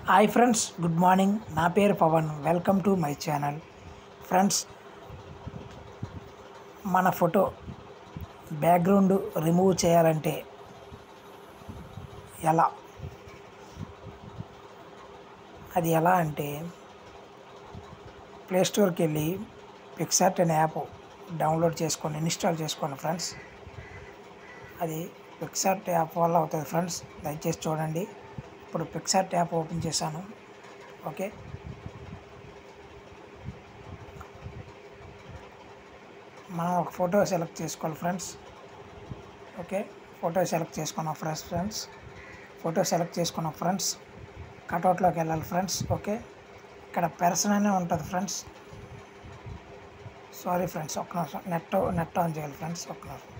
Hi friends, good morning. నా పేరు Pavan. Welcome to my channel. Friends, మన ఫోటో బ్యాక్గ్రౌండ్ రిమూవ్ చేయాలంటే ఎలా అంటే ప్లేస్టోర్కి వెళ్ళి పిక్సార్ట్ అనే యాప్ డౌన్లోడ్ చేసుకొని ఇన్స్టాల్ చేసుకోండి ఫ్రెండ్స్. అది పిక్సార్ట్ యాప్ వల్ల అవుతుంది ఫ్రెండ్స్. దయచేసి చూడండి. ఇప్పుడు పిక్సార్ట్ యాప్ ఓపెన్ చేశాను. ఓకే, మనం ఒక ఫోటో సెలెక్ట్ చేసుకోవాలి ఫ్రెండ్స్. ఓకే, ఫోటో సెలెక్ట్ చేసుకున్నాం ఫ్రెండ్స్. ఫోటో సెలెక్ట్ చేసుకున్నాం ఫ్రెండ్స్. కట్అవుట్లోకి వెళ్ళాలి ఫ్రెండ్స్. ఓకే, ఇక్కడ పర్సన్ అనే ఉంటుంది ఫ్రెండ్స్. సారీ ఫ్రెండ్స్, ఒక్క నిమిషం. నెట్ ఆన్ చేయాలి ఫ్రెండ్స్. ఒక్క నిమిషం.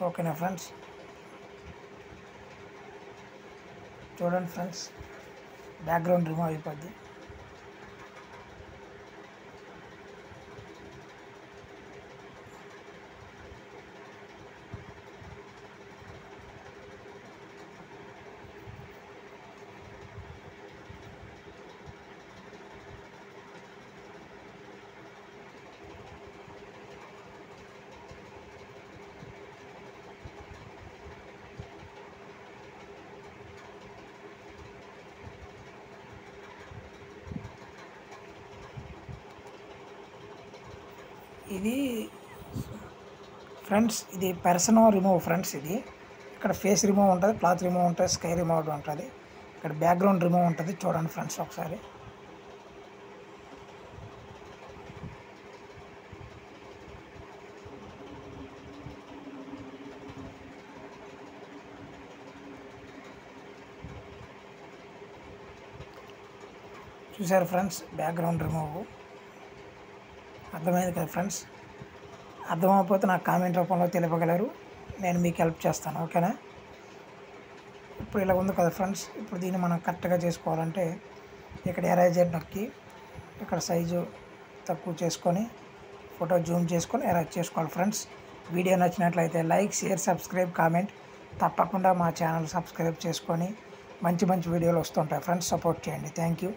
ఓకేనా ఫ్రెండ్స్, చూడండి ఫ్రెండ్స్, బ్యాక్గ్రౌండ్ రిమూవ్ అయిపోద్ది. ఇది ఫ్రెండ్స్, ఇది పర్సన్ రిమూవ్ ఫ్రెండ్స్. ఇది ఇక్కడ ఫేస్ రిమూవ్ ఉంటుంది, క్లాత్ రిమూవ్ ఉంటుంది, స్కై రిమూవ్ ఉంటుంది, ఇక్కడ బ్యాక్గ్రౌండ్ రిమూవ్ ఉంటుంది. చూడండి ఫ్రెండ్స్ ఒకసారి. చూసారు ఫ్రెండ్స్, బ్యాక్గ్రౌండ్ రిమూవ్. అర్థమైంది కదా ఫ్రెండ్స్? అర్థమైపోతే నాకు కామెంట్ రూపంలో తెలియగలరు, నేను మీకు హెల్ప్ చేస్తాను. ఓకేనా? ఇప్పుడు ఇలా ఉంది కదా ఫ్రెండ్స్. ఇప్పుడు దీన్ని మనం కరెక్ట్గా చేసుకోవాలంటే ఇక్కడ ఎరేజర్ నొక్కి ఇక్కడ సైజు తక్కువ చేసుకొని ఫోటో జూమ్ చేసుకొని ఎరేజ్ చేసుకోవాలి ఫ్రెండ్స్. వీడియో నచ్చినట్లయితే లైక్, షేర్, సబ్స్క్రైబ్, కామెంట్ తప్పకుండా మా ఛానల్ సబ్స్క్రైబ్ చేసుకొని మంచి వీడియోలు వస్తుంటాయి ఫ్రెండ్స్. సపోర్ట్ చేయండి. Thank you.